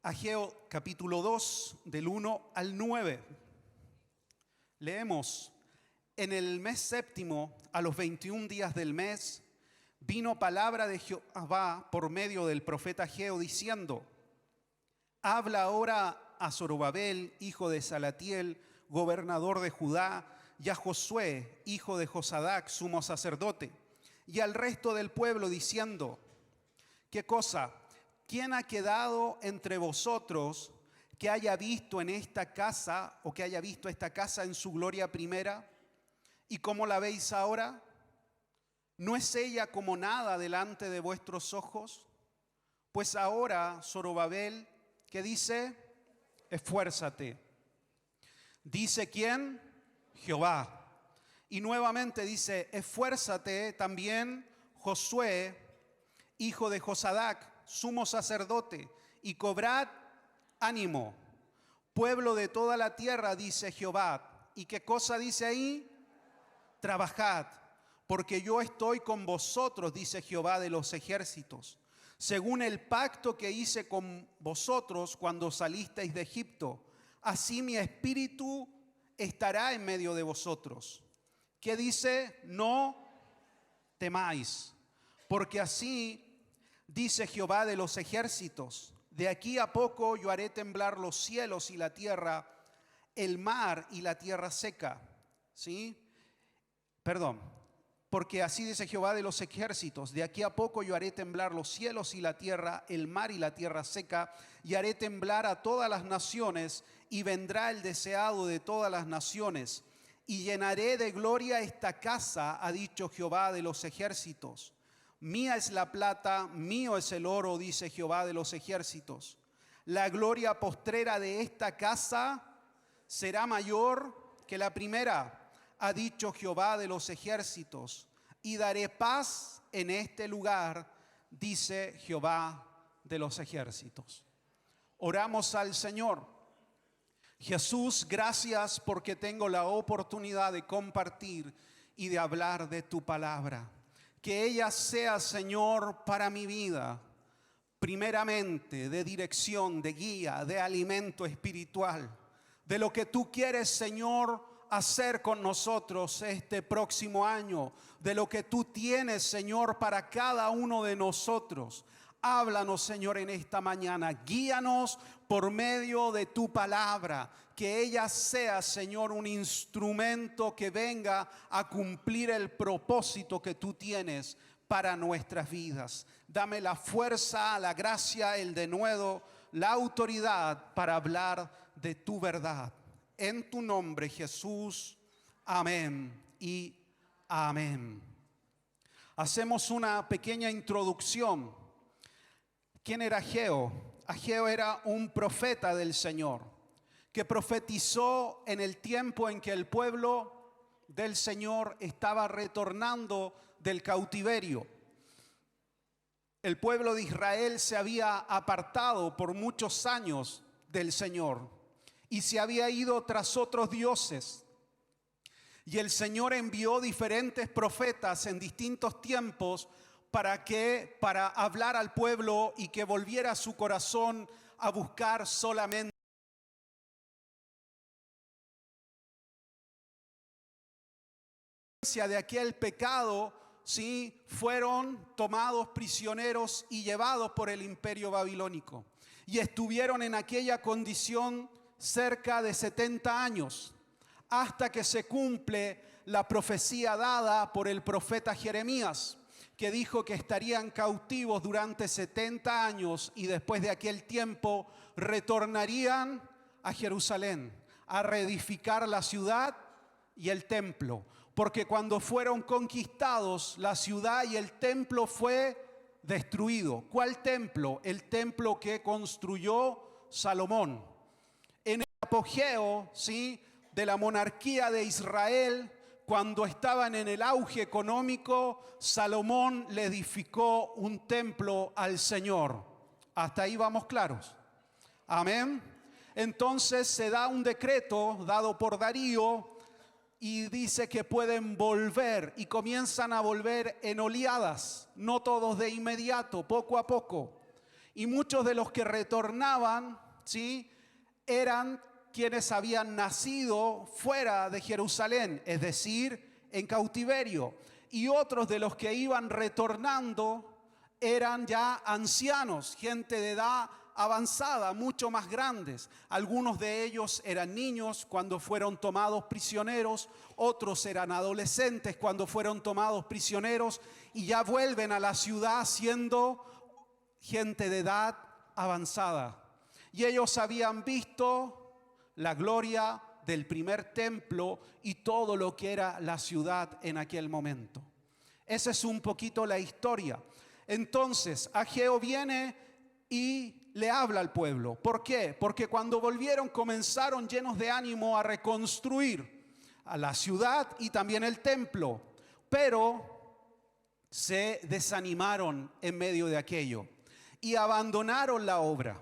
Ageo capítulo 2, del 1 al 9. Leemos: en el mes séptimo, a los 21 días del mes, vino palabra de Jehová por medio del profeta Ageo, diciendo: habla ahora a Zorobabel, hijo de Salatiel, gobernador de Judá, y a Josué, hijo de Josadac, sumo sacerdote, y al resto del pueblo, diciendo: ¿qué cosa? ¿Quién ha quedado entre vosotros que haya visto en esta casa, o que haya visto esta casa en su gloria primera? ¿Y cómo la veis ahora? ¿No es ella como nada delante de vuestros ojos? Pues ahora, Zorobabel, ¿qué dice? Esfuérzate. ¿Dice quién? Jehová. Y nuevamente dice: esfuérzate también, Josué, hijo de Josadac, sumo sacerdote, y cobrad ánimo, pueblo de toda la tierra, dice Jehová. ¿Y qué cosa dice ahí? Trabajad, porque yo estoy con vosotros, dice Jehová de los ejércitos, según el pacto que hice con vosotros cuando salisteis de Egipto. Así mi espíritu estará en medio de vosotros. ¿Qué dice? No temáis, porque así dice Jehová de los ejércitos: de aquí a poco yo haré temblar los cielos y la tierra, el mar y la tierra seca. ¿Sí? Porque así dice Jehová de los ejércitos: de aquí a poco yo haré temblar los cielos y la tierra, el mar y la tierra seca, y haré temblar a todas las naciones, y vendrá el deseado de todas las naciones, y llenaré de gloria esta casa, ha dicho Jehová de los ejércitos. Mía es la plata, mío es el oro, dice Jehová de los ejércitos. La gloria postrera de esta casa será mayor que la primera, ha dicho Jehová de los ejércitos. Y daré paz en este lugar, dice Jehová de los ejércitos. Oramos al Señor. Jesús, gracias porque tengo la oportunidad de compartir y de hablar de tu palabra. Que ella sea, Señor, para mi vida, primeramente de dirección, de guía, de alimento espiritual, de lo que tú quieres, Señor, hacer con nosotros este próximo año, de lo que tú tienes, Señor, para cada uno de nosotros. Háblanos, Señor, en esta mañana. Guíanos por medio de tu palabra. Que ella sea, Señor, un instrumento que venga a cumplir el propósito que tú tienes para nuestras vidas. Dame la fuerza, la gracia, el denuedo, la autoridad para hablar de tu verdad. En tu nombre, Jesús. Amén y amén. Hacemos una pequeña introducción. ¿Quién era Ageo? Ageo era un profeta del Señor, que profetizó en el tiempo en que el pueblo del Señor estaba retornando del cautiverio. El pueblo de Israel se había apartado por muchos años del Señor y se había ido tras otros dioses. Y el Señor envió diferentes profetas en distintos tiempos para hablar al pueblo y que volviera su corazón a buscar solamente de aquel pecado. Sí, fueron tomados prisioneros y llevados por el imperio babilónico, y estuvieron en aquella condición cerca de 70 años, hasta que se cumple la profecía dada por el profeta Jeremías, que dijo que estarían cautivos durante 70 años y después de aquel tiempo retornarían a Jerusalén a reedificar la ciudad y el templo. Porque cuando fueron conquistados, la ciudad y el templo fue destruido. ¿Cuál templo? El templo que construyó Salomón. En el apogeo, ¿sí?, de la monarquía de Israel, cuando estaban en el auge económico, Salomón le edificó un templo al Señor. Hasta ahí vamos claros. Amén. Entonces se da un decreto dado por Darío y dice que pueden volver, y comienzan a volver en oleadas, no todos de inmediato, poco a poco. Y muchos de los que retornaban, ¿sí?, eran quienes habían nacido fuera de Jerusalén, es decir, en cautiverio. Y otros de los que iban retornando eran ya ancianos, gente de edad avanzada, mucho más grandes. Algunos de ellos eran niños cuando fueron tomados prisioneros, otros eran adolescentes cuando fueron tomados prisioneros y ya vuelven a la ciudad siendo gente de edad avanzada. Y ellos habían visto la gloria del primer templo y todo lo que era la ciudad en aquel momento. Esa es un poquito la historia. Entonces, Ageo viene y le habla al pueblo. ¿Por qué? Porque cuando volvieron comenzaron llenos de ánimo a reconstruir a la ciudad y también el templo, pero se desanimaron en medio de aquello y abandonaron la obra.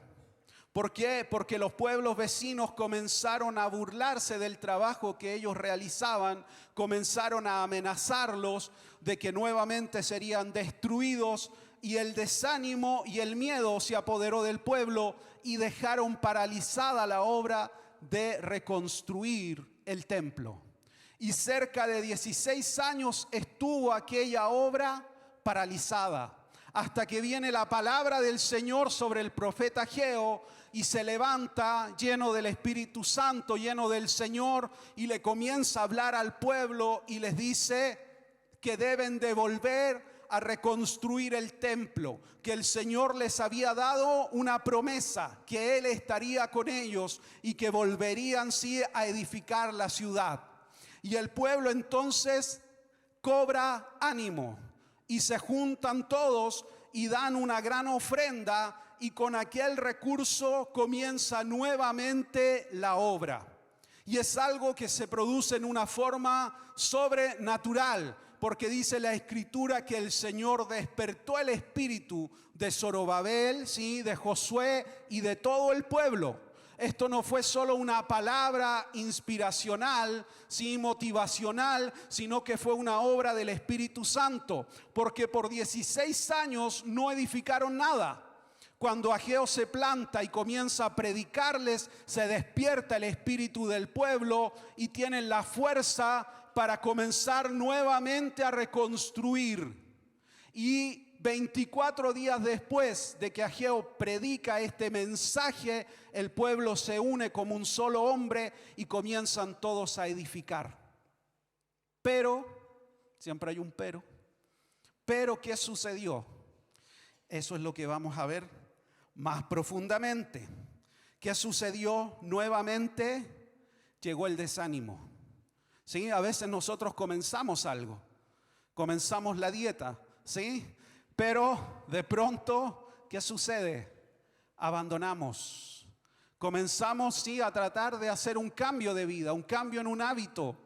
¿Por qué? Porque los pueblos vecinos comenzaron a burlarse del trabajo que ellos realizaban, comenzaron a amenazarlos de que nuevamente serían destruidos, y el desánimo y el miedo se apoderó del pueblo y dejaron paralizada la obra de reconstruir el templo. Y cerca de 16 años estuvo aquella obra paralizada, hasta que viene la palabra del Señor sobre el profeta Ageo y se levanta lleno del Espíritu Santo, lleno del Señor, y le comienza a hablar al pueblo y les dice que deben de volver a reconstruir el templo, que el Señor les había dado una promesa, que Él estaría con ellos y que volverían sí a edificar la ciudad. Y el pueblo entonces cobra ánimo y se juntan todos y dan una gran ofrenda, y con aquel recurso comienza nuevamente la obra. Y es algo que se produce en una forma sobrenatural, porque dice la Escritura que el Señor despertó el espíritu de Zorobabel, ¿sí?, de Josué y de todo el pueblo. Esto no fue solo una palabra inspiracional, sí, motivacional, sino que fue una obra del Espíritu Santo, porque por 16 años no edificaron nada. Cuando Ageo se planta y comienza a predicarles, se despierta el espíritu del pueblo y tienen la fuerza para comenzar nuevamente a reconstruir. Y 24 días después de que Ageo predica este mensaje, el pueblo se une como un solo hombre y comienzan todos a edificar. Pero, siempre hay un pero ¿qué sucedió? Eso es lo que vamos a ver más profundamente. ¿Qué sucedió nuevamente? Llegó el desánimo. ¿Sí? A veces nosotros comenzamos algo, comenzamos la dieta, ¿sí? Pero de pronto, ¿qué sucede? Abandonamos. Comenzamos, sí, a tratar de hacer un cambio de vida, un cambio en un hábito,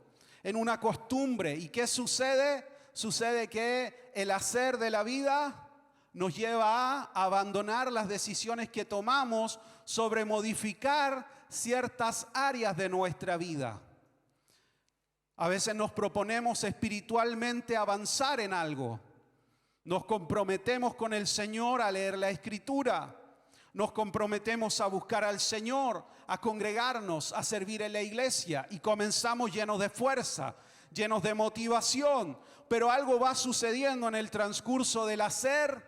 en una costumbre. ¿Y qué sucede? Sucede que el hacer de la vida nos lleva a abandonar las decisiones que tomamos sobre modificar ciertas áreas de nuestra vida. A veces nos proponemos espiritualmente avanzar en algo. Nos comprometemos con el Señor a leer la Escritura. Nos comprometemos a buscar al Señor, a congregarnos, a servir en la iglesia, y comenzamos llenos de fuerza, llenos de motivación. Pero algo va sucediendo en el transcurso del hacer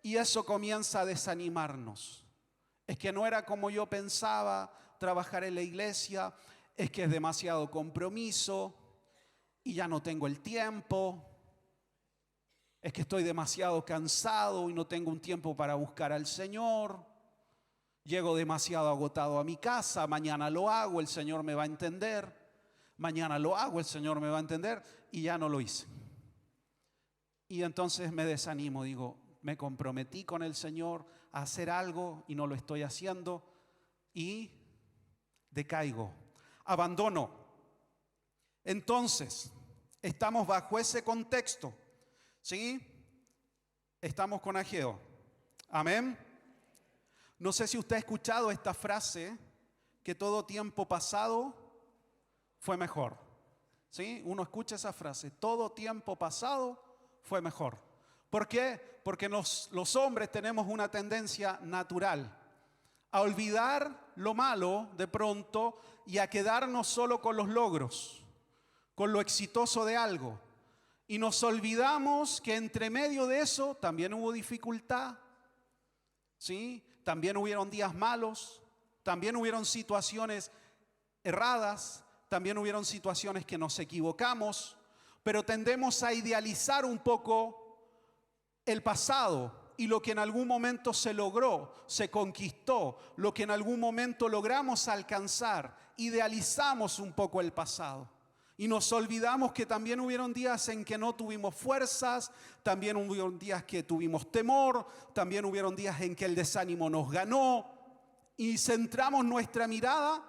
y eso comienza a desanimarnos. Es que no era como yo pensaba trabajar en la iglesia, es que es demasiado compromiso y ya no tengo el tiempo. Es que estoy demasiado cansado y no tengo un tiempo para buscar al Señor. Llego demasiado agotado a mi casa, mañana lo hago, el Señor me va a entender. Mañana lo hago, el Señor me va a entender, y ya no lo hice. Y entonces me desanimo, digo, me comprometí con el Señor a hacer algo y no lo estoy haciendo, y decaigo, abandono. Entonces, estamos bajo ese contexto, ¿sí? Estamos con Ageo. Amén. No sé si usted ha escuchado esta frase, que todo tiempo pasado fue mejor. ¿Sí? Uno escucha esa frase, todo tiempo pasado fue mejor. ¿Por qué? Porque los hombres tenemos una tendencia natural a olvidar lo malo de pronto y a quedarnos solo con los logros, con lo exitoso de algo. Y nos olvidamos que entre medio de eso también hubo dificultad, ¿sí? También hubieron días malos, también hubieron situaciones erradas, también hubieron situaciones que nos equivocamos, pero tendemos a idealizar un poco el pasado y lo que en algún momento se logró, se conquistó, lo que en algún momento logramos alcanzar. Idealizamos un poco el pasado y nos olvidamos que también hubieron días en que no tuvimos fuerzas, también hubieron días que tuvimos temor, también hubieron días en que el desánimo nos ganó y centramos nuestra mirada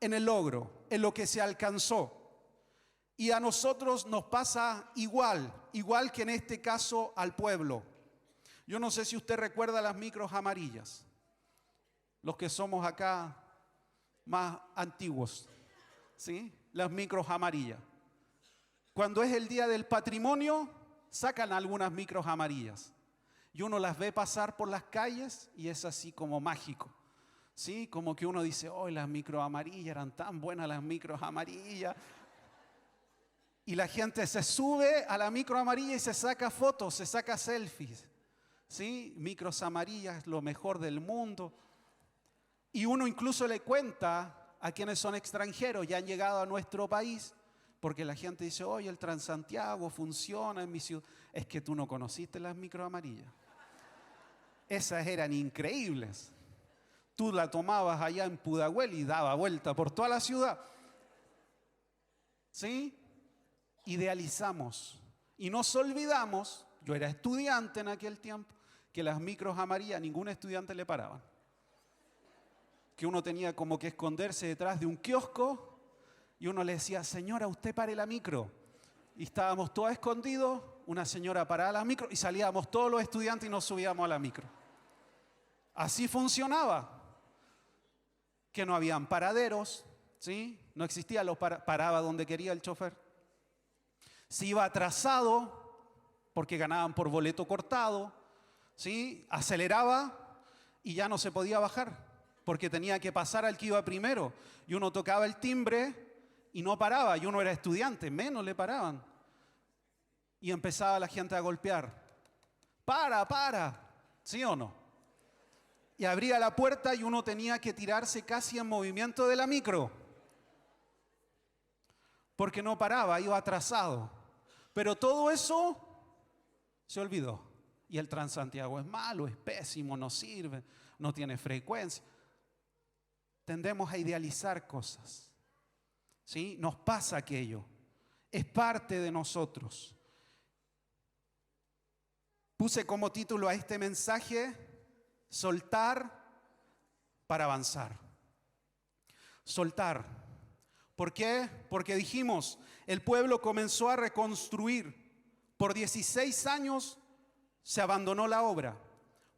en el logro, en lo que se alcanzó. Y a nosotros nos pasa igual que en este caso al pueblo. Yo no sé si usted recuerda las micros amarillas, los que somos acá más antiguos, ¿sí? Las micros amarillas. Cuando es el día del patrimonio, sacan algunas micros amarillas. Y uno las ve pasar por las calles y es así como mágico. ¿Sí? Como que uno dice, oh, las micros amarillas, eran tan buenas las micros amarillas. Y la gente se sube a la micro amarilla y se saca fotos, se saca selfies. ¿Sí? Micros amarillas, lo mejor del mundo. Y uno incluso le cuenta a quienes son extranjeros y han llegado a nuestro país, porque la gente dice, oye, el Transantiago funciona en mi ciudad. Es que tú no conociste las micros amarillas. Esas eran increíbles. Tú la tomabas allá en Pudahuel y daba vuelta por toda la ciudad. ¿Sí? Idealizamos. Y nos olvidamos, yo era estudiante en aquel tiempo, que las micros amarillas a ningún estudiante le paraban. Que uno tenía como que esconderse detrás de un kiosco y uno le decía, señora, usted pare la micro. Y estábamos todos escondidos, una señora paraba la micro y salíamos todos los estudiantes y nos subíamos a la micro. Así funcionaba. Que no habían paraderos, ¿sí? No existía, paraba donde quería el chofer. Si iba atrasado, porque ganaban por boleto cortado, ¿sí? Aceleraba y ya no se podía bajar, porque tenía que pasar al que iba primero. Y uno tocaba el timbre y no paraba, y uno era estudiante, menos le paraban. Y empezaba la gente a golpear. ¡Para! ¿Sí o no? Y abría la puerta y uno tenía que tirarse casi en movimiento de la micro. Porque no paraba, iba atrasado. Pero todo eso se olvidó. Y el Transantiago es malo, es pésimo, no sirve, no tiene frecuencia. Tendemos a idealizar cosas. ¿Sí? Nos pasa aquello. Es parte de nosotros. Puse como título a este mensaje, soltar para avanzar. Soltar. ¿Por qué? Porque dijimos, el pueblo comenzó a reconstruir. Por 16 años se abandonó la obra.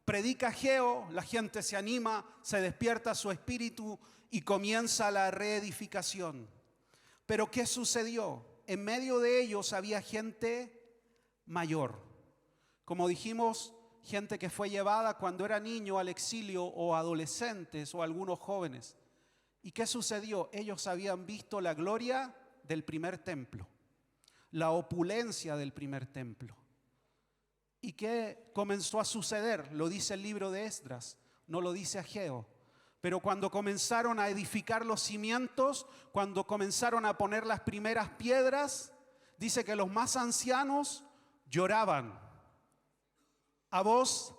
Predica Ageo, la gente se anima, se despierta su espíritu y comienza la reedificación. Pero ¿qué sucedió? En medio de ellos había gente mayor. Como dijimos, gente que fue llevada cuando era niño al exilio o adolescentes o algunos jóvenes. ¿Y qué sucedió? Ellos habían visto la gloria del primer templo, la opulencia del primer templo. ¿Y qué comenzó a suceder? Lo dice el libro de Esdras, no lo dice Ageo. Pero cuando comenzaron a edificar los cimientos, cuando comenzaron a poner las primeras piedras, dice que los más ancianos lloraban. A voz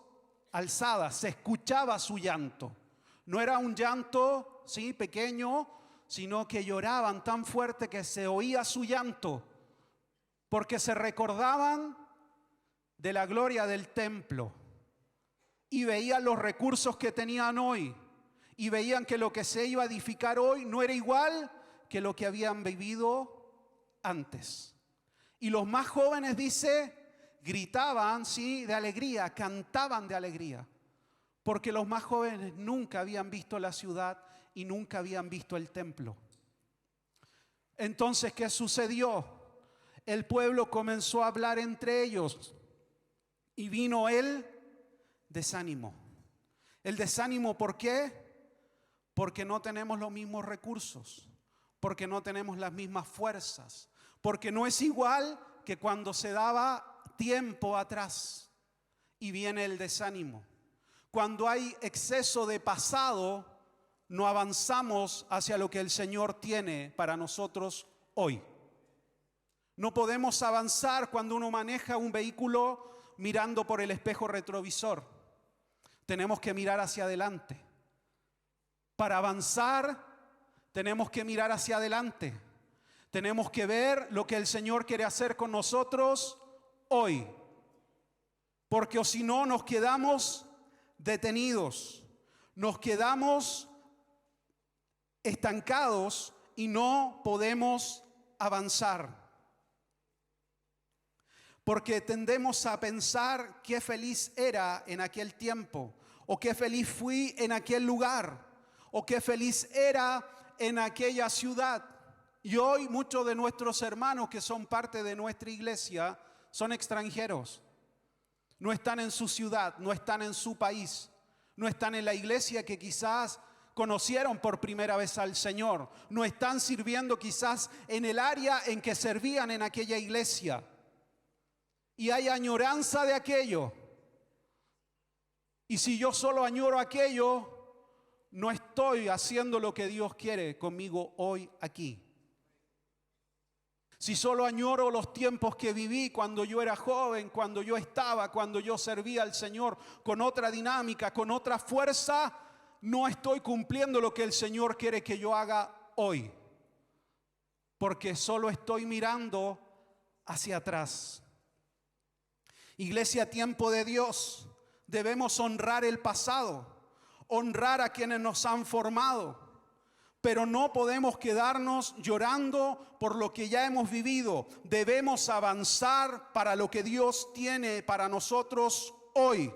alzada, se escuchaba su llanto. No era un llanto, sí, pequeño, sino que lloraban tan fuerte que se oía su llanto, porque se recordaban de la gloria del templo y veían los recursos que tenían hoy y veían que lo que se iba a edificar hoy no era igual que lo que habían vivido antes. Y los más jóvenes, dice, gritaban, sí, de alegría, cantaban de alegría, porque los más jóvenes nunca habían visto la ciudad y nunca habían visto el templo. Entonces, ¿qué sucedió? El pueblo comenzó a hablar entre ellos. Y vino el desánimo. El desánimo, ¿por qué? Porque no tenemos los mismos recursos, porque no tenemos las mismas fuerzas, porque no es igual que cuando se daba tiempo atrás. Y viene el desánimo. Cuando hay exceso de pasado, no avanzamos hacia lo que el Señor tiene para nosotros hoy. No podemos avanzar cuando uno maneja un vehículo mirando por el espejo retrovisor. Tenemos que mirar hacia adelante. Para avanzar, tenemos que mirar hacia adelante. Tenemos que ver lo que el Señor quiere hacer con nosotros hoy. Porque o si no, nos quedamos detenidos. Nos quedamos estancados y no podemos avanzar. Porque tendemos a pensar qué feliz era en aquel tiempo, o qué feliz fui en aquel lugar, o qué feliz era en aquella ciudad. Y hoy muchos de nuestros hermanos que son parte de nuestra iglesia son extranjeros. No están en su ciudad, no están en su país, no están en la iglesia que quizás conocieron por primera vez al Señor, no están sirviendo quizás en el área en que servían en aquella iglesia. Y hay añoranza de aquello. Y si yo solo añoro aquello, no estoy haciendo lo que Dios quiere conmigo hoy aquí. Si solo añoro los tiempos que viví cuando yo era joven, cuando yo servía al Señor con otra dinámica, con otra fuerza, no estoy cumpliendo lo que el Señor quiere que yo haga hoy. Porque solo estoy mirando hacia atrás. Iglesia, tiempo de Dios, debemos honrar el pasado, honrar a quienes nos han formado, pero no podemos quedarnos llorando por lo que ya hemos vivido. Debemos avanzar para lo que Dios tiene para nosotros hoy.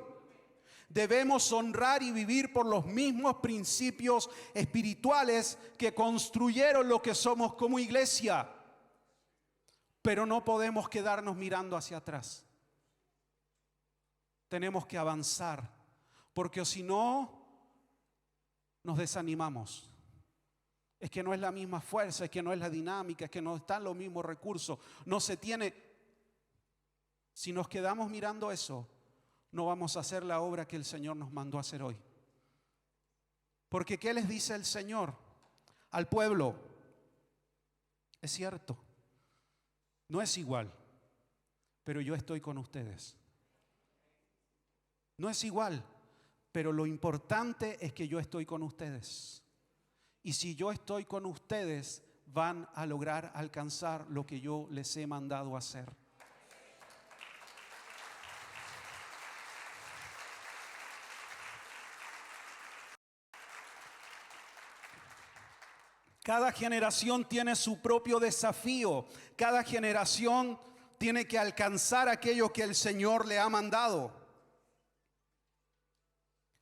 Debemos honrar y vivir por los mismos principios espirituales que construyeron lo que somos como iglesia, pero no podemos quedarnos mirando hacia atrás. Tenemos que avanzar, porque si no, nos desanimamos. Es que no es la misma fuerza, es que no es la dinámica, es que no están los mismos recursos, no se tiene. Si nos quedamos mirando eso, no vamos a hacer la obra que el Señor nos mandó a hacer hoy. Porque ¿qué les dice el Señor al pueblo? Es cierto, no es igual, pero yo estoy con ustedes. No es igual, pero lo importante es que yo estoy con ustedes. Y si yo estoy con ustedes, van a lograr alcanzar lo que yo les he mandado a hacer. Cada generación tiene su propio desafío. Cada generación tiene que alcanzar aquello que el Señor le ha mandado.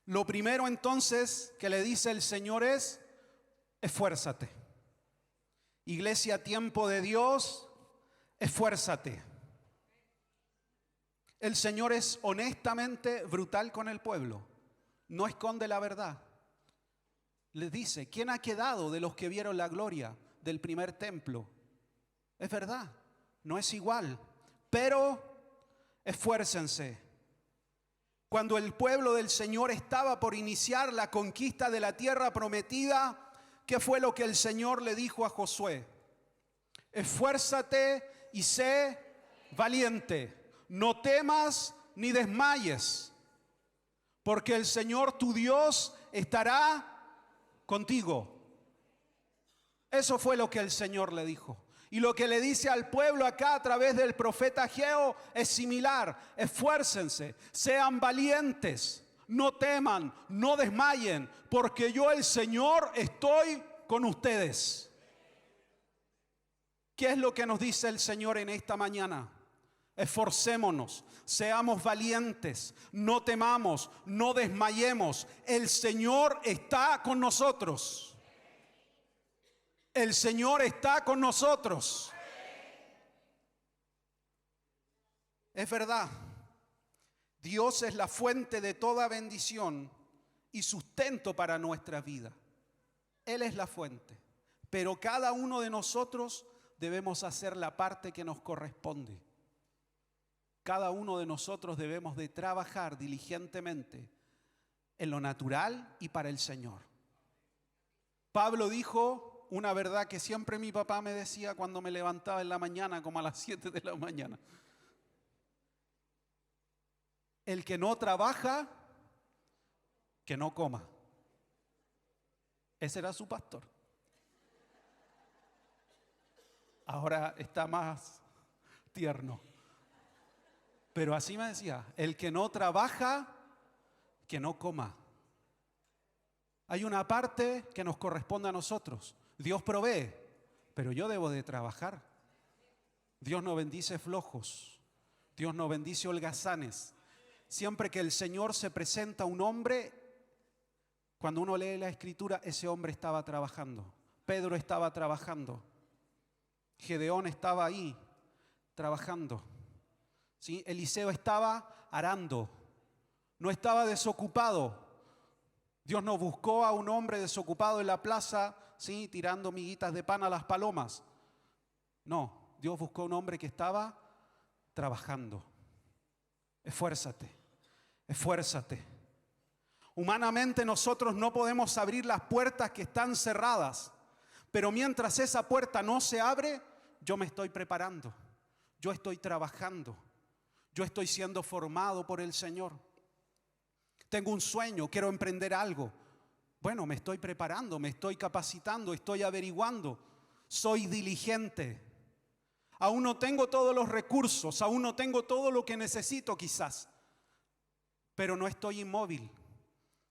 Lo primero entonces que le dice el Señor es: esfuérzate. Iglesia, tiempo de Dios, esfuérzate. El Señor es honestamente brutal con el pueblo. No esconde la verdad. Les dice: ¿quién ha quedado de los que vieron la gloria del primer templo? Es verdad, no es igual, pero esfuércense. Cuando el pueblo del Señor estaba por iniciar la conquista de la tierra prometida, ¿qué fue lo que el Señor le dijo a Josué? Esfuérzate y sé valiente. No temas ni desmayes, porque el Señor tu Dios estará contigo. Eso fue lo que el Señor le dijo. Y lo que le dice al pueblo acá a través del profeta Ageo es similar. Esfuércense, sean valientes, no teman, no desmayen, porque yo, el Señor, estoy con ustedes. ¿Qué es lo que nos dice el Señor en esta mañana? Esforcémonos, seamos valientes, no temamos, no desmayemos. El Señor está con nosotros. El Señor está con nosotros. Es verdad, Dios es la fuente de toda bendición y sustento para nuestra vida. Él es la fuente, pero cada uno de nosotros debemos hacer la parte que nos corresponde. Cada uno de nosotros debemos de trabajar diligentemente en lo natural y para el Señor. Pablo dijo una verdad que siempre mi papá me decía cuando me levantaba en la mañana, como a las 7 de la mañana. El que no trabaja, que no coma. Ese era su pastor. Ahora está más tierno. Pero así me decía, el que no trabaja, que no coma. Hay una parte que nos corresponde a nosotros. Dios provee, pero yo debo de trabajar. Dios no bendice flojos. Dios no bendice holgazanes. Siempre que el Señor se presenta a un hombre, cuando uno lee la Escritura, ese hombre estaba trabajando. Pedro estaba trabajando. Gedeón estaba ahí trabajando. ¿Sí? Eliseo estaba arando. No estaba desocupado. Dios no buscó a un hombre desocupado en la plaza, ¿sí? Tirando miguitas de pan a las palomas. No, Dios buscó a un hombre que estaba trabajando. Esfuérzate, esfuérzate. Humanamente nosotros no podemos abrir las puertas que están cerradas, pero mientras esa puerta no se abre, yo me estoy preparando, yo estoy trabajando, yo estoy siendo formado por el Señor. Tengo un sueño, quiero emprender algo. Bueno, me estoy preparando, me estoy capacitando, estoy averiguando, soy diligente. Aún no tengo todos los recursos, aún no tengo todo lo que necesito quizás, pero no estoy inmóvil.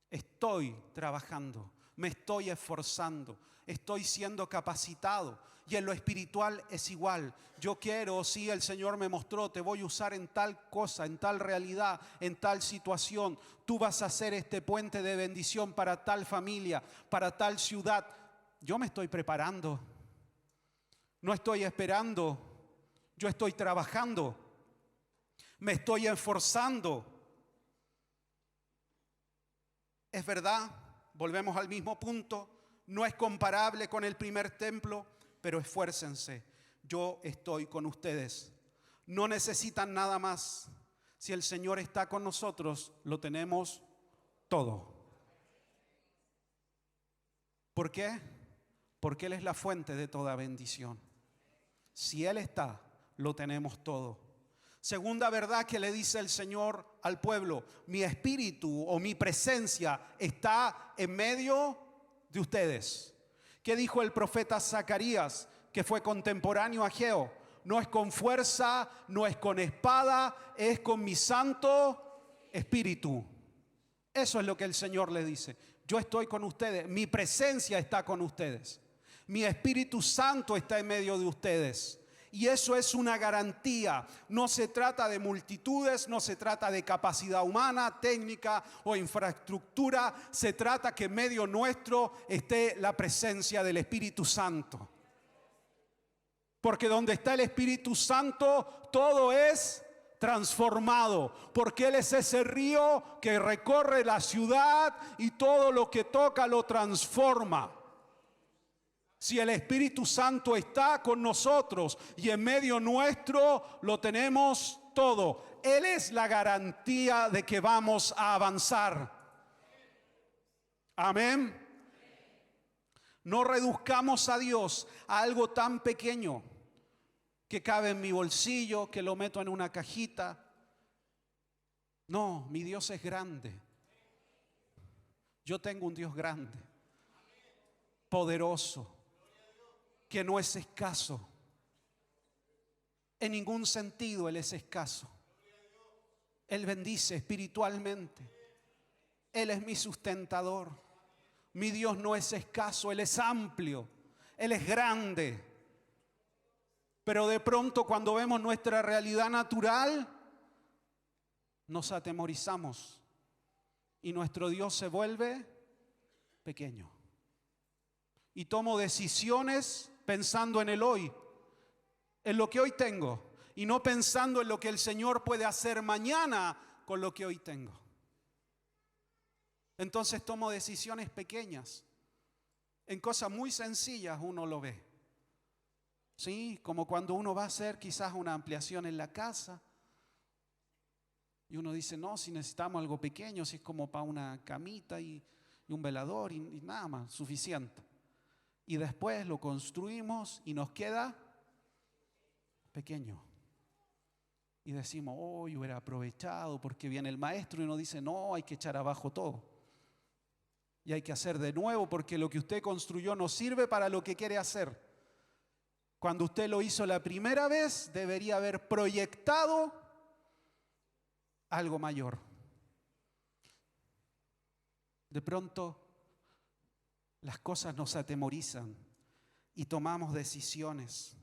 Estoy trabajando, me estoy esforzando, estoy siendo capacitado. Y en lo espiritual es igual. Yo quiero, sí, el Señor me mostró, te voy a usar en tal cosa, en tal realidad, en tal situación. Tú vas a hacer este puente de bendición para tal familia, para tal ciudad. Yo me estoy preparando. No estoy esperando. Yo estoy trabajando. Me estoy esforzando. Es verdad, volvemos al mismo punto. No es comparable con el primer templo, pero esfuércense. Yo estoy con ustedes. No necesitan nada más. Si el Señor está con nosotros, lo tenemos todo. ¿Por qué? Porque Él es la fuente de toda bendición. Si Él está, lo tenemos todo. Segunda verdad que le dice el Señor al pueblo: mi espíritu o mi presencia está en medio de ustedes. ¿Qué dijo el profeta Zacarías, que fue contemporáneo a Ageo? No es con fuerza, no es con espada, es con mi santo espíritu. Eso es lo que el Señor le dice. Yo estoy con ustedes, mi presencia está con ustedes. Mi Espíritu Santo está en medio de ustedes. Y eso es una garantía. No se trata de multitudes, no se trata de capacidad humana, técnica o infraestructura. Se trata que en medio nuestro esté la presencia del Espíritu Santo. Porque donde está el Espíritu Santo, todo es transformado. Porque Él es ese río que recorre la ciudad y todo lo que toca lo transforma. Si el Espíritu Santo está con nosotros y en medio nuestro, lo tenemos todo. Él es la garantía de que vamos a avanzar. Amén. No reduzcamos a Dios a algo tan pequeño que cabe en mi bolsillo, que lo meto en una cajita. No, mi Dios es grande. Yo tengo un Dios grande, poderoso, que no es escaso. En ningún sentido Él es escaso. Él bendice espiritualmente. Él es mi sustentador. Mi Dios no es escaso, Él es amplio, Él es grande. Pero de pronto cuando vemos nuestra realidad natural, nos atemorizamos y nuestro Dios se vuelve pequeño. Y tomo decisiones pensando en el hoy, en lo que hoy tengo, y no pensando en lo que el Señor puede hacer mañana con lo que hoy tengo. Entonces tomo decisiones pequeñas. En cosas muy sencillas uno lo ve. ¿Sí? Como cuando uno va a hacer quizás una ampliación en la casa. Y uno dice, no, si necesitamos algo pequeño, si es como para una camita y un velador y nada más, suficiente. Y después lo construimos y nos queda pequeño. Y decimos, oh, yo hubiera aprovechado, porque viene el maestro y nos dice, no, hay que echar abajo todo. Y hay que hacer de nuevo porque lo que usted construyó no sirve para lo que quiere hacer. Cuando usted lo hizo la primera vez, debería haber proyectado algo mayor. De pronto, las cosas nos atemorizan y tomamos decisiones.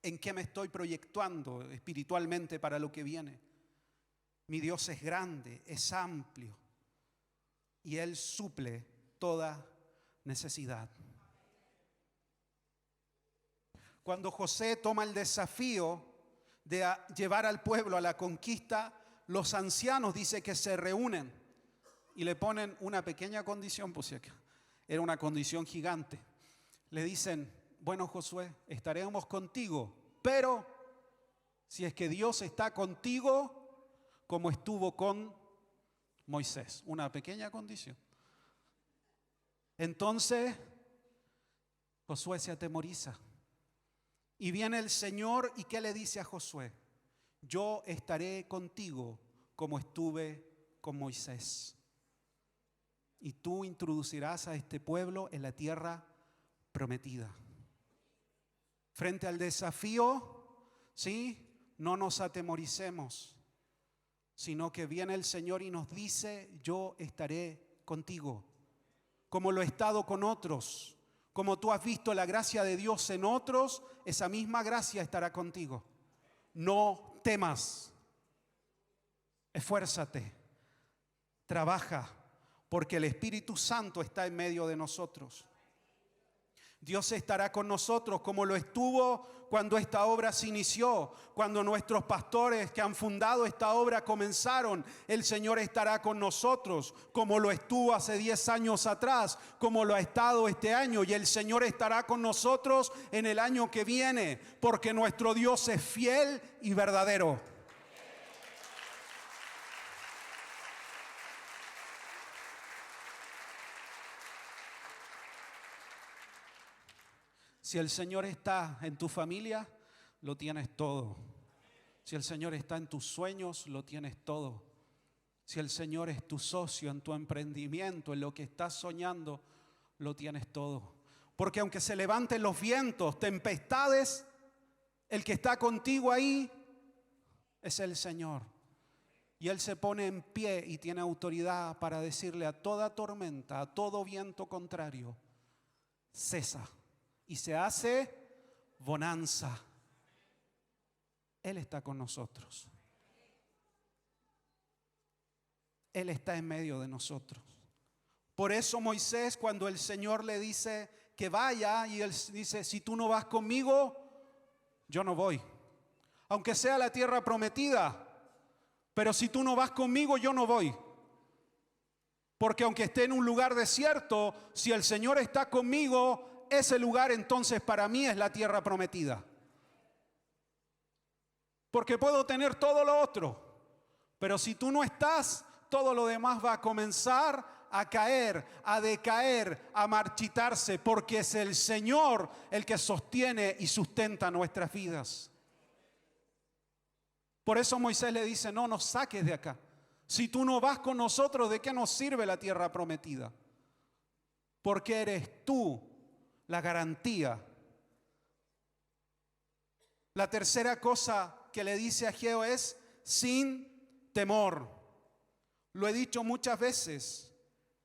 ¿En qué me estoy proyectando espiritualmente para lo que viene? Mi Dios es grande, es amplio y Él suple toda necesidad. Cuando José toma el desafío de llevar al pueblo a la conquista, los ancianos dice que se reúnen y le ponen una pequeña condición, pues era una condición gigante. Le dicen, bueno, Josué, estaremos contigo, pero si es que Dios está contigo como estuvo con Moisés, una pequeña condición. Entonces Josué se atemoriza y viene el Señor y ¿qué le dice a Josué? Yo estaré contigo como estuve con Moisés y tú introducirás a este pueblo en la tierra prometida. Frente al desafío, ¿sí? No nos atemoricemos, sino que viene el Señor y nos dice, yo estaré contigo, como lo he estado con otros. Como tú has visto la gracia de Dios en otros, esa misma gracia estará contigo. No temas, esfuérzate, trabaja, porque el Espíritu Santo está en medio de nosotros. Dios estará con nosotros como lo estuvo cuando esta obra se inició, cuando nuestros pastores que han fundado esta obra comenzaron. El Señor estará con nosotros como lo estuvo hace 10 años atrás, como lo ha estado este año, y el Señor estará con nosotros en el año que viene, porque nuestro Dios es fiel y verdadero. Si el Señor está en tu familia, lo tienes todo. Si el Señor está en tus sueños, lo tienes todo. Si el Señor es tu socio en tu emprendimiento, en lo que estás soñando, lo tienes todo. Porque aunque se levanten los vientos, tempestades, el que está contigo ahí es el Señor. Y Él se pone en pie y tiene autoridad para decirle a toda tormenta, a todo viento contrario, cesa. Y se hace bonanza. Él está con nosotros. Él está en medio de nosotros. Por eso Moisés, cuando el Señor le dice que vaya, y él dice, si tú no vas conmigo, yo no voy. Aunque sea la tierra prometida, pero si tú no vas conmigo, yo no voy. Porque aunque esté en un lugar desierto, si el Señor está conmigo, ese lugar entonces para mí es la tierra prometida. Porque puedo tener todo lo otro, pero si tú no estás, todo lo demás va a comenzar a caer, a decaer, a marchitarse, porque es el Señor el que sostiene y sustenta nuestras vidas. Por eso Moisés le dice, no nos saques de acá. Si tú no vas con nosotros, ¿de qué nos sirve la tierra prometida? Porque eres tú la garantía. La tercera cosa que le dice a Ageo es sin temor. Lo he dicho muchas veces,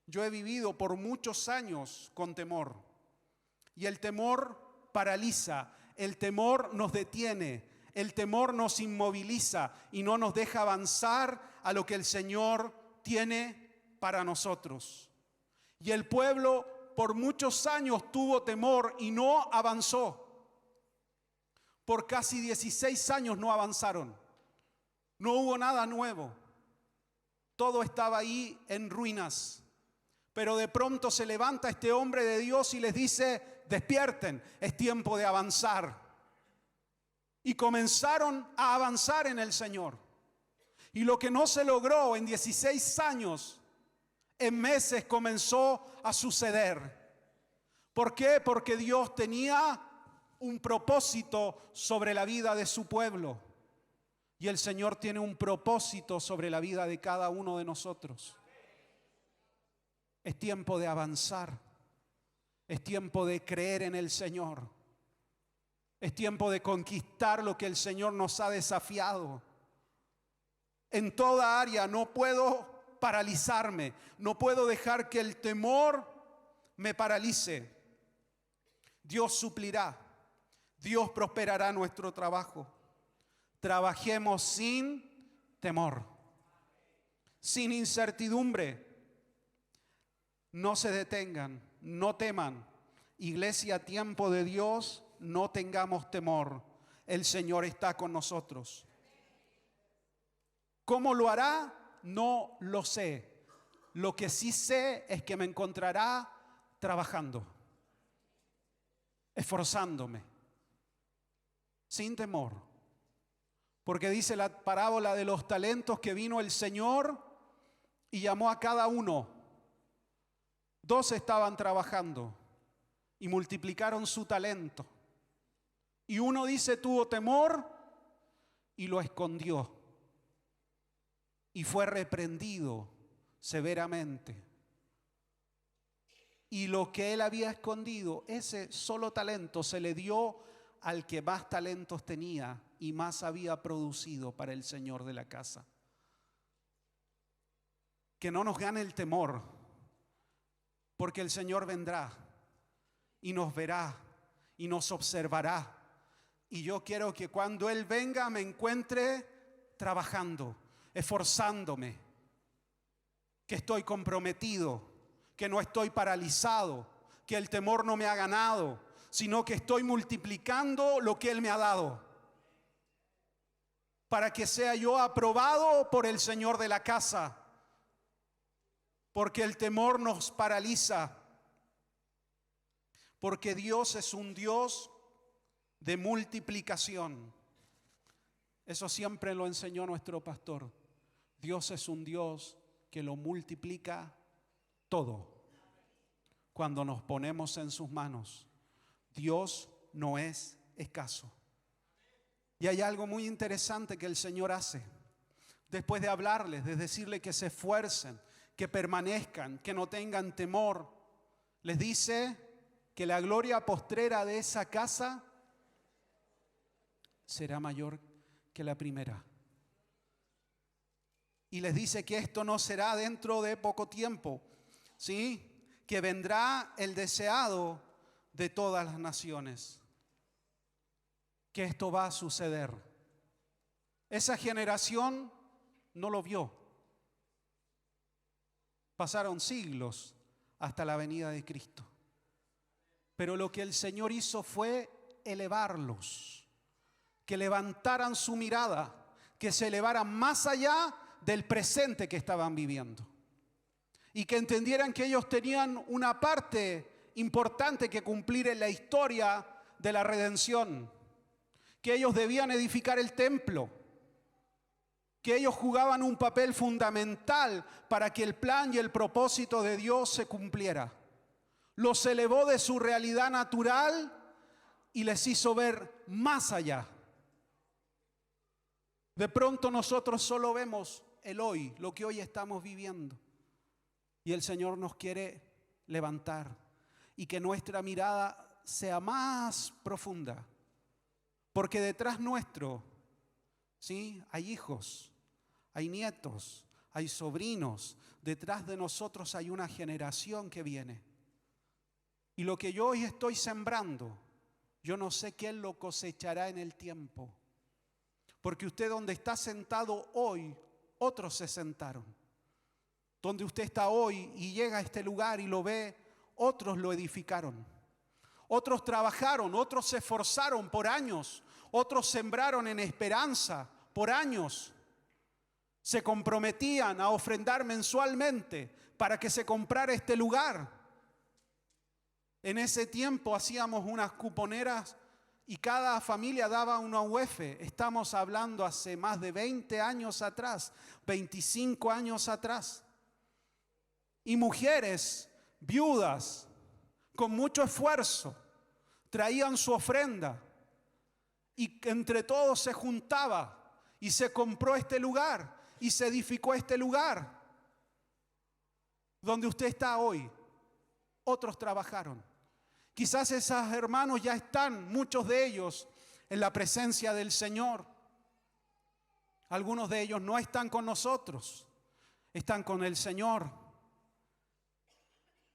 yo he vivido por muchos años con temor. Y el temor paraliza, el temor nos detiene, el temor nos inmoviliza y no nos deja avanzar a lo que el Señor tiene para nosotros. Y el pueblo por muchos años tuvo temor y no avanzó. Por casi 16 años no avanzaron. No hubo nada nuevo. Todo estaba ahí en ruinas. Pero de pronto se levanta este hombre de Dios y les dice: despierten, es tiempo de avanzar. Y comenzaron a avanzar en el Señor. Y lo que no se logró en 16 años, en meses comenzó a suceder. ¿Por qué? Porque Dios tenía un propósito sobre la vida de su pueblo. Y el Señor tiene un propósito sobre la vida de cada uno de nosotros. Es tiempo de avanzar. Es tiempo de creer en el Señor. Es tiempo de conquistar lo que el Señor nos ha desafiado. En toda área no puedo paralizarme. No puedo dejar que el temor me paralice. Dios suplirá. Dios prosperará nuestro trabajo. Trabajemos sin temor, sin incertidumbre. No se detengan, no teman. Iglesia, tiempo de Dios, no tengamos temor. El Señor está con nosotros. ¿Cómo lo hará? No lo sé. Lo que sí sé es que me encontrará trabajando, esforzándome, sin temor. Porque dice la parábola de los talentos que vino el Señor y llamó a cada uno. 2 estaban trabajando y multiplicaron su talento. Y uno dice tuvo temor y lo escondió. Y fue reprendido severamente. Y lo que él había escondido, ese solo talento, se le dio al que más talentos tenía y más había producido para el Señor de la casa. Que no nos gane el temor, porque el Señor vendrá y nos verá y nos observará. Y yo quiero que cuando Él venga me encuentre trabajando, esforzándome, que estoy comprometido, que no estoy paralizado, que el temor no me ha ganado, sino que estoy multiplicando lo que Él me ha dado, para que sea yo aprobado por el Señor de la casa, porque el temor nos paraliza, porque Dios es un Dios de multiplicación. Eso siempre lo enseñó nuestro pastor. Dios es un Dios que lo multiplica todo. Cuando nos ponemos en sus manos, Dios no es escaso. Y hay algo muy interesante que el Señor hace. Después de hablarles, de decirles que se esfuercen, que permanezcan, que no tengan temor, les dice que la gloria postrera de esa casa será mayor que la primera. Y les dice que esto no será dentro de poco tiempo, ¿sí? Que vendrá el deseado de todas las naciones. Que esto va a suceder. Esa generación no lo vio. Pasaron siglos hasta la venida de Cristo. Pero lo que el Señor hizo fue elevarlos, que levantaran su mirada, que se elevaran más allá del presente que estaban viviendo. Y que entendieran que ellos tenían una parte importante que cumplir en la historia de la redención. Que ellos debían edificar el templo. Que ellos jugaban un papel fundamental para que el plan y el propósito de Dios se cumpliera. Los elevó de su realidad natural y les hizo ver más allá. De pronto nosotros solo vemos el hoy, lo que hoy estamos viviendo. Y el Señor nos quiere levantar y que nuestra mirada sea más profunda. Porque detrás nuestro, ¿sí? Hay hijos, hay nietos, hay sobrinos. Detrás de nosotros hay una generación que viene. Y lo que yo hoy estoy sembrando, yo no sé quién lo cosechará en el tiempo. Porque usted donde está sentado hoy, otros se sentaron. Donde usted está hoy y llega a este lugar y lo ve, otros lo edificaron. Otros trabajaron, otros se esforzaron por años, otros sembraron en esperanza por años. se comprometían a ofrendar mensualmente para que se comprara este lugar. En ese tiempo hacíamos unas cuponeras y cada familia daba una UF. Estamos hablando hace más de 20 años atrás, 25 años atrás. Y mujeres viudas con mucho esfuerzo traían su ofrenda y entre todos se juntaba y se compró este lugar y se edificó este lugar donde usted está hoy. Otros trabajaron. Quizás esos hermanos ya están, muchos de ellos, en la presencia del Señor. Algunos de ellos no están con nosotros, están con el Señor.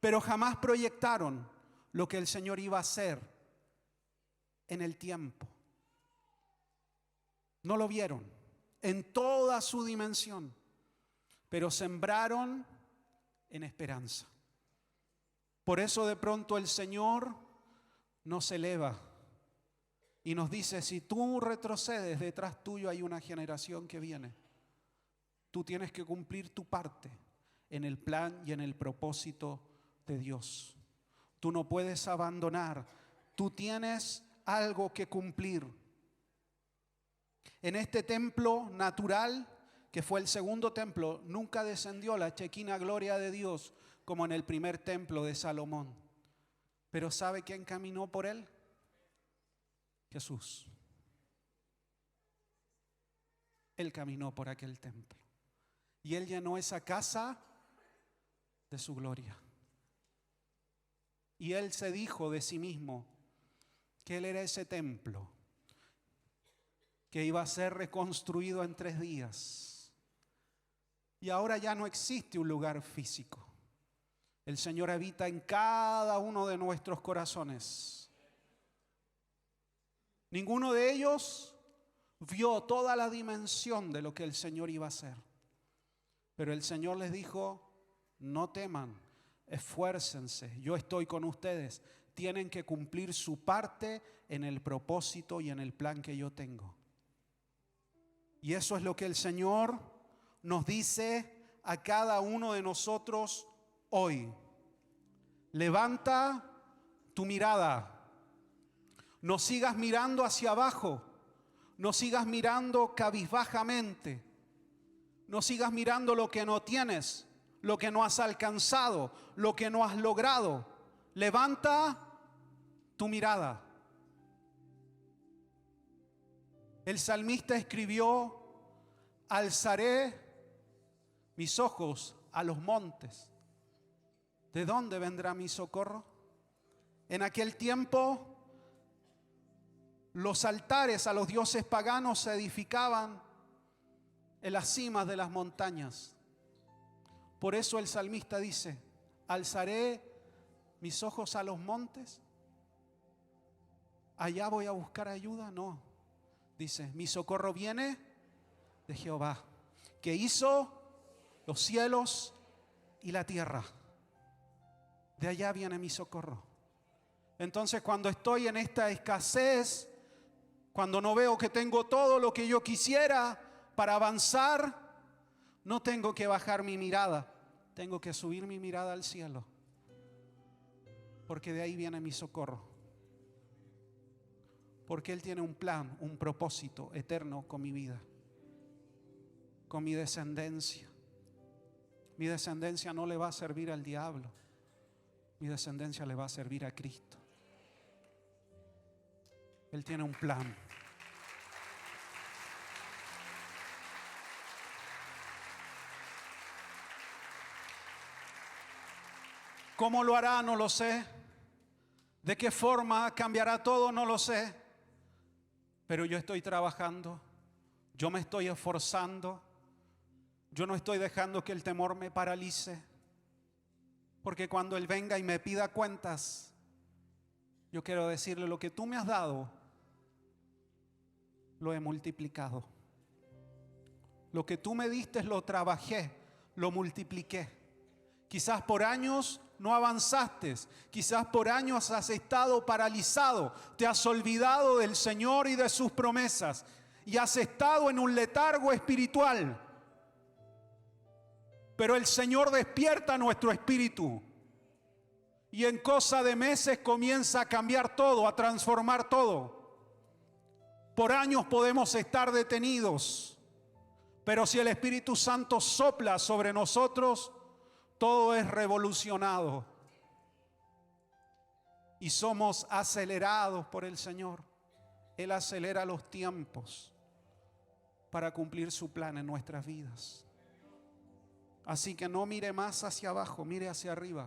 Pero jamás proyectaron lo que el Señor iba a hacer en el tiempo. No lo vieron en toda su dimensión, pero sembraron en esperanza. Por eso de pronto el Señor nos eleva y nos dice: si tú retrocedes, detrás tuyo hay una generación que viene. Tú tienes que cumplir tu parte en el plan y en el propósito de Dios. Tú no puedes abandonar. Tú tienes algo que cumplir. En este templo natural, que fue el segundo templo, nunca descendió la chequina gloria de Dios como en el primer templo de Salomón. Pero ¿sabe quién caminó por él? Jesús. Él caminó por aquel templo y él llenó esa casa de su gloria. Y él se dijo de sí mismo que él era ese templo que iba a ser reconstruido en 3 días. Y ahora ya no existe un lugar físico. El Señor habita en cada uno de nuestros corazones. Ninguno de ellos vio toda la dimensión de lo que el Señor iba a hacer. Pero el Señor les dijo: no teman, esfuércense, yo estoy con ustedes. Tienen que cumplir su parte en el propósito y en el plan que yo tengo. Y eso es lo que el Señor nos dice a cada uno de nosotros hoy. Levanta tu mirada. No sigas mirando hacia abajo. No sigas mirando cabizbajamente. No sigas mirando lo que no tienes, lo que no has alcanzado, lo que no has logrado. Levanta tu mirada. El salmista escribió: alzaré mis ojos a los montes. ¿De dónde vendrá mi socorro? En aquel tiempo, los altares a los dioses paganos se edificaban en las cimas de las montañas. Por eso el salmista dice: alzaré mis ojos a los montes. ¿Allá voy a buscar ayuda? No. Dice: mi socorro viene de Jehová, que hizo los cielos y la tierra. De allá viene mi socorro. Entonces, cuando estoy en esta escasez, cuando no veo que tengo todo lo que yo quisiera para avanzar, no tengo que bajar mi mirada, tengo que subir mi mirada al cielo, porque de ahí viene mi socorro. Porque Él tiene un plan, un propósito eterno con mi vida, con mi descendencia. Mi descendencia no le va a servir al diablo, mi descendencia le va a servir a Cristo. Él tiene un plan. ¿Cómo lo hará? No lo sé. ¿De qué forma cambiará todo? No lo sé. Pero yo estoy trabajando, yo me estoy esforzando, yo no estoy dejando que el temor me paralice. Porque cuando Él venga y me pida cuentas, yo quiero decirle: lo que tú me has dado, lo he multiplicado. Lo que tú me diste lo trabajé, lo multipliqué. Quizás por años no avanzaste, quizás por años has estado paralizado, te has olvidado del Señor y de sus promesas y has estado en un letargo espiritual. Pero el Señor despierta nuestro espíritu. Y en cosa de meses comienza a cambiar todo, a transformar todo. Por años podemos estar detenidos, pero si el Espíritu Santo sopla sobre nosotros, todo es revolucionado. Y somos acelerados por el Señor. Él acelera los tiempos para cumplir su plan en nuestras vidas. Así que no mire más hacia abajo, mire hacia arriba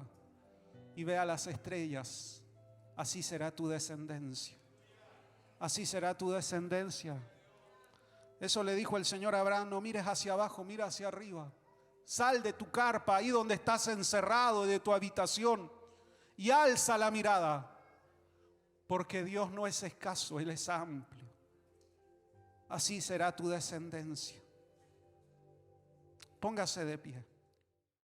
y vea las estrellas. Así será tu descendencia. Así será tu descendencia. Eso le dijo el Señor a Abraham: no mires hacia abajo, mira hacia arriba. Sal de tu carpa, ahí donde estás encerrado, de tu habitación, y alza la mirada, porque Dios no es escaso, Él es amplio. Así será tu descendencia. Póngase de pie.